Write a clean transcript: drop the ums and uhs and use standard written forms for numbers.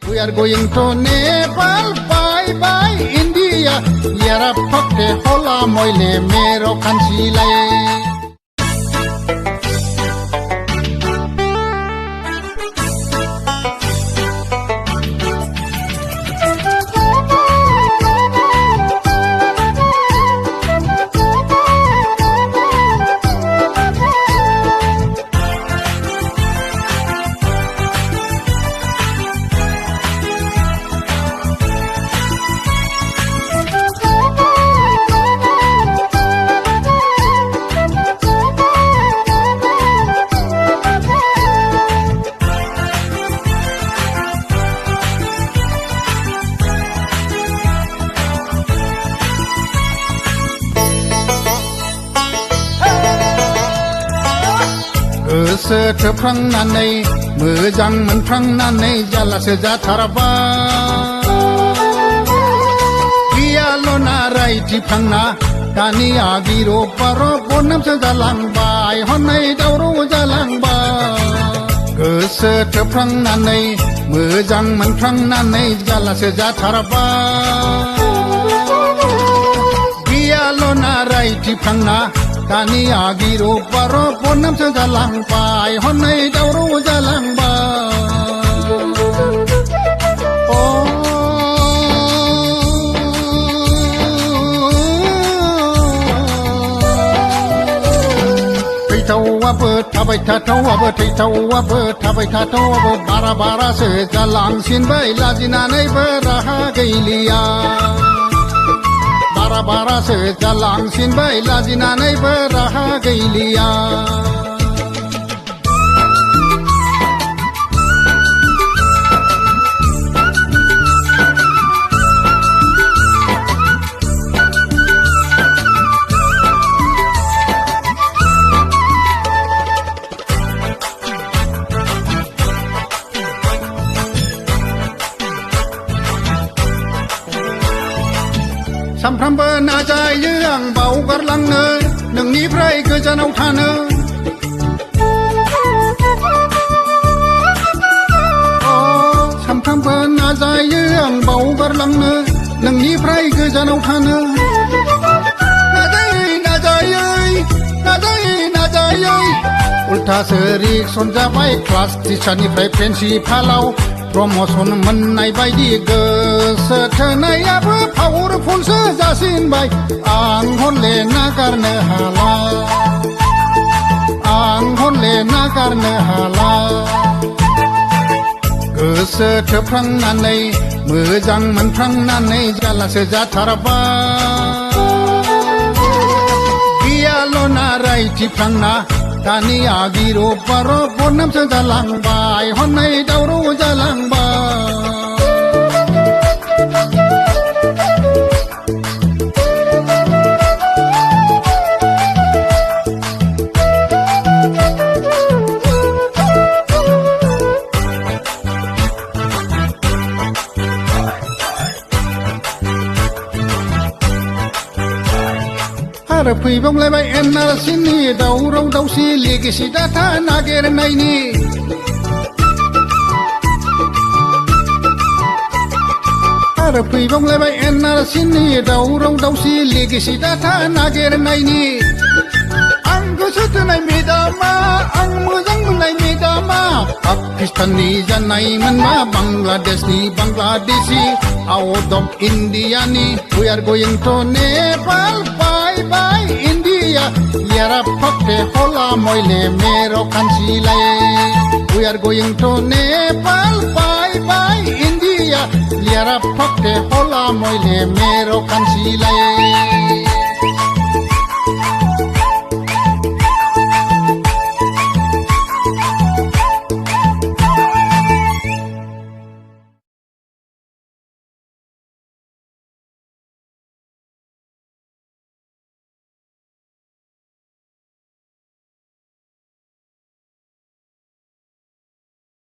We are going to Nepal, bye bye India. Yara phakte hola moile mero khansilai. गोसो थोफ्लांनानै मोजां मोनफ्लांनानै जालासो जाथारबाय गैयाल'ना रायथिफ्लांना दानि आबिर बारब बनामसो जालांबाय हनै दावराव जालांबाय गोसो थोफ्लांनानै मोजां मोनफ्लांनानै जालासो जाथारबाय गैयाल'ना रायथिफ्लांना दानि आबिर बारब बनामसो जालांबाय हनै दावराव जालांबाय थैथावाबो थाबाय थाथावाबो थैथावाबो थाबाय थाथावाबो बारा बारासो जालांसिनबाय लाजिनानैबो राहा गैलिया बारा बारासो जालांसिनबाय लाजिनानैबो राहा गैलिया सानफ्रामबो नाजायो आं बावगारलांनो नोंनिफ्राय गोजानाव थानो सानफ्रामबो नाजायो आं बावगारलांनो नोंनिफ्राय गोजानाव थानो नाजायै नाजायै नाजायै नाजायै उल्थासो रिएक्सन जाबाय क्लास टिचारनिफ्राय प्रिन्सिपालाव प्रमोशन मोननाय बायदि गोसो थोनायाबो पावारफुलसो जासिनबाय आं हले नागारनो हाला आं हले नागारनो हाला गोसो थोफ्लांनानै मोजां मोनफ्लांनानै जालासो जाथारबाय गैयाल'ना रायथिफ्लांना दानि आबिर बारब बनामसो जालांबाय हनै दावराव जालांबाय आरो फैबावलायबाय एनआरसिनि दावराव दावसि लेगेसि डाटा नागिरनायनि आरो फैबावलायबाय एनआरसिनि दावराव दावसि लेगेसि डाटा नागिरनायनि आं गोसो थोनाय मेदामा आं मोजां मोननाय मेदामा पाकिस्ताननि जानायमोनबा बांलादेशनि बांलादेशि आउट अफ इन्डियानि We are going to Nepal, bye bye India. Yara phakte hola moile mero khansilai. We are going to Nepal, bye bye India. Yara phakte hola moile mero khansilai.